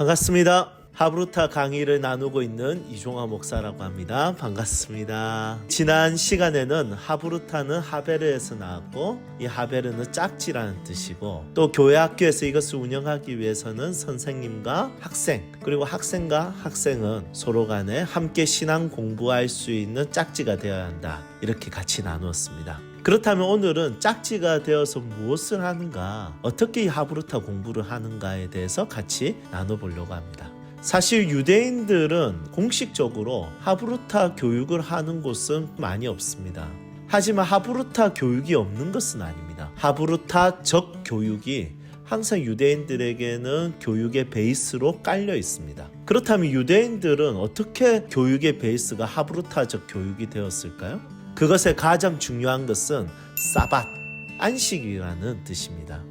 반갑습니다. 하브루타 강의를 나누고 있는 이종화 목사라고 합니다. 반갑습니다. 지난 시간에는 하브루타는 하베르에서 나왔고 이 하베르는 짝지라는 뜻이고 또 교회 학교에서 이것을 운영하기 위해서는 선생님과 학생 그리고 학생과 학생은 서로 간에 함께 신앙 공부할 수 있는 짝지가 되어야 한다. 이렇게 같이 나누었습니다. 그렇다면 오늘은 짝지가 되어서 무엇을 하는가, 어떻게 이 하브루타 공부를 하는가에 대해서 같이 나눠보려고 합니다. 사실 유대인들은 공식적으로 하브루타 교육을 하는 곳은 많이 없습니다. 하지만 하브루타 교육이 없는 것은 아닙니다. 하브루타적 교육이 항상 유대인들에게는 교육의 베이스로 깔려 있습니다. 그렇다면 유대인들은 어떻게 교육의 베이스가 하브루타적 교육이 되었을까요? 그것의 가장 중요한 것은 사밧, 안식이라는 뜻입니다.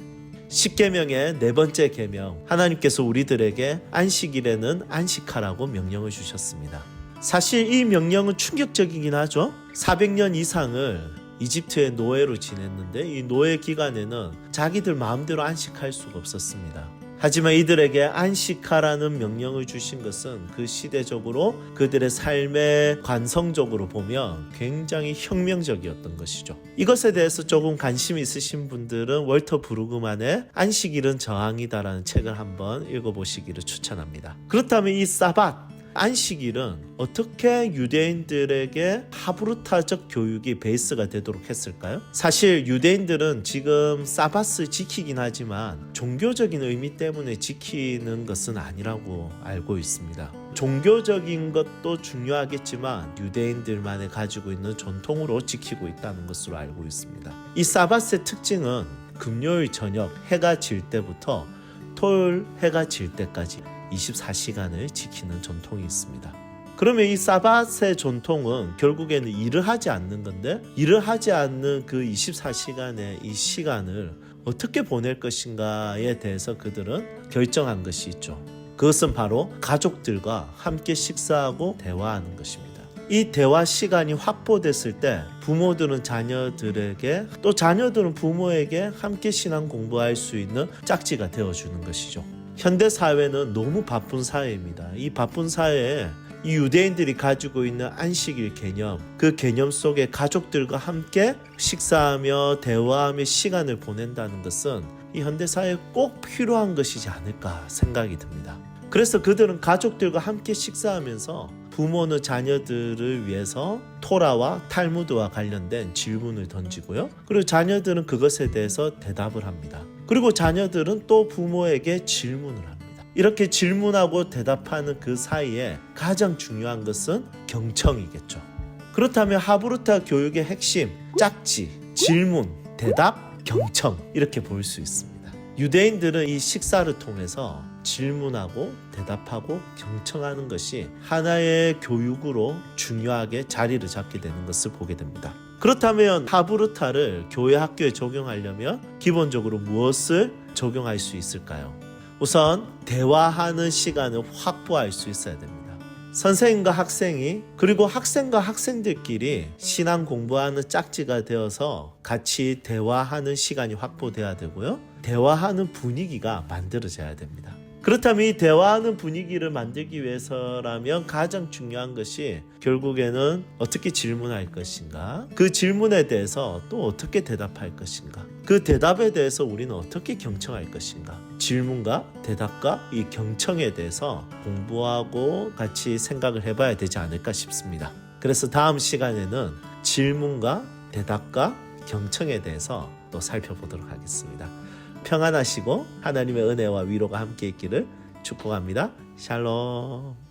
10계명의 네 번째 계명, 하나님께서 우리들에게 안식일에는 안식하라고 명령을 주셨습니다. 사실 이 명령은 충격적이긴 하죠. 400년 이상을 이집트의 노예로 지냈는데 이 노예 기간에는 자기들 마음대로 안식할 수가 없었습니다. 하지만 이들에게 안식하라는 명령을 주신 것은 그 시대적으로 그들의 삶의 관성적으로 보면 굉장히 혁명적이었던 것이죠. 이것에 대해서 조금 관심이 있으신 분들은 월터 브루그만의 안식일은 저항이다라는 책을 한번 읽어보시기를 추천합니다. 그렇다면 이 사밧, 안식일은 어떻게 유대인들에게 하브루타적 교육이 베이스가 되도록 했을까요? 사실 유대인들은 지금 사밧을 지키긴 하지만 종교적인 의미 때문에 지키는 것은 아니라고 알고 있습니다. 종교적인 것도 중요하겠지만 유대인들만이 가지고 있는 전통으로 지키고 있다는 것으로 알고 있습니다. 이 사밧의 특징은 금요일 저녁 해가 질 때부터 토요일 해가 질 때까지 24시간을 지키는 전통이 있습니다. 그러면 이 사밧의 전통은 결국에는 일을 하지 않는 건데, 일을 하지 않는 그 24시간의 이 시간을 어떻게 보낼 것인가에 대해서 그들은 결정한 것이 있죠. 그것은 바로 가족들과 함께 식사하고 대화하는 것입니다. 이 대화 시간이 확보됐을 때 부모들은 자녀들에게 또 자녀들은 부모에게 함께 신앙 공부할 수 있는 짝지가 되어주는 것이죠. 현대 사회는 너무 바쁜 사회입니다. 이 바쁜 사회에 이 유대인들이 가지고 있는 안식일 개념, 그 개념 속에 가족들과 함께 식사하며 대화하며 시간을 보낸다는 것은 이 현대 사회에 꼭 필요한 것이지 않을까 생각이 듭니다. 그래서 그들은 가족들과 함께 식사하면서 부모는 자녀들을 위해서 토라와 탈무드와 관련된 질문을 던지고요. 그리고 자녀들은 그것에 대해서 대답을 합니다. 그리고 자녀들은 또 부모에게 질문을 합니다. 이렇게 질문하고 대답하는 그 사이에 가장 중요한 것은 경청이겠죠. 그렇다면 하브루타 교육의 핵심, 짝지, 질문, 대답, 경청 이렇게 볼 수 있습니다. 유대인들은 이 식사를 통해서 질문하고 대답하고 경청하는 것이 하나의 교육으로 중요하게 자리를 잡게 되는 것을 보게 됩니다. 그렇다면 하브루타를 교회 학교에 적용하려면 기본적으로 무엇을 적용할 수 있을까요? 우선 대화하는 시간을 확보할 수 있어야 됩니다. 선생님과 학생이 그리고 학생과 학생들끼리 신앙 공부하는 짝지가 되어서 같이 대화하는 시간이 확보돼야 되고요. 대화하는 분위기가 만들어져야 됩니다. 그렇다면 이 대화하는 분위기를 만들기 위해서라면 가장 중요한 것이 결국에는 어떻게 질문할 것인가, 그 질문에 대해서 또 어떻게 대답할 것인가, 그 대답에 대해서 우리는 어떻게 경청할 것인가, 질문과 대답과 이 경청에 대해서 공부하고 같이 생각을 해봐야 되지 않을까 싶습니다. 그래서 다음 시간에는 질문과 대답과 경청에 대해서 또 살펴보도록 하겠습니다. 평안하시고 하나님의 은혜와 위로가 함께 있기를 축복합니다. 샬롬.